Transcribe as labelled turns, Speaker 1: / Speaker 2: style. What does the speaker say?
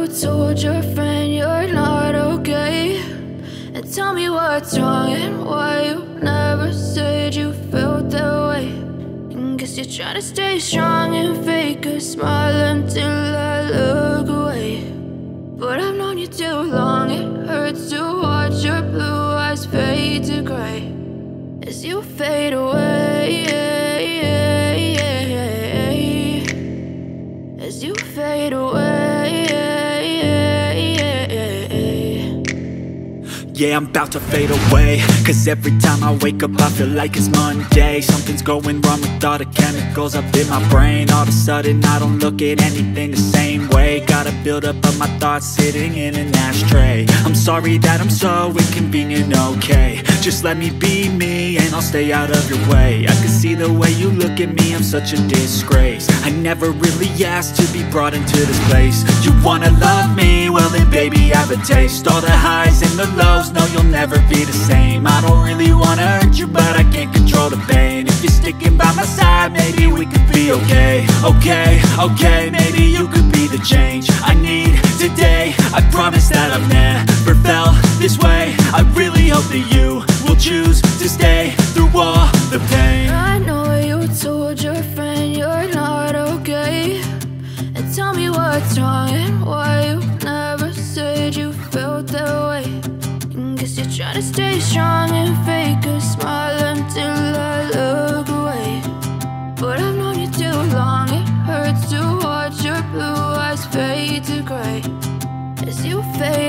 Speaker 1: told your friend you're not okay, and tell me what's wrong and why you never said you felt that way. And guess you're trying to stay strong and fake a smile until I look away. But I've known you too long, it hurts to watch your blue eyes fade to gray as you fade away, as you fade away.
Speaker 2: Yeah, I'm about to fade away, cause every time I wake up I feel like it's Monday. Something's going wrong with all the chemicals up in my brain. All of a sudden I don't look at anything the same way. Gotta build up of my thoughts sitting in an ashtray. I'm sorry that I'm so inconvenient, okay. Just let me be me and I'll stay out of your way. I can see the way you look at me, I'm such a disgrace. I never really asked to be brought into this place. You wanna love me? Well then baby have a taste. All the highs and the lows, no, you'll never be the same. I don't really wanna hurt you, but I can't control the pain. If you're sticking by my side, maybe we could be okay. Okay, maybe you could be the change I need today. I promise that I've never felt this way. I really hope that you will choose to stay through all the pain.
Speaker 1: I know you told your friend you're not okay, and tell me what's wrong and why you never said you felt that way. Guess you're trying to stay strong and fake a smile until I look away. But I've known you too long, it hurts to watch your blue eyes fade to gray as you fade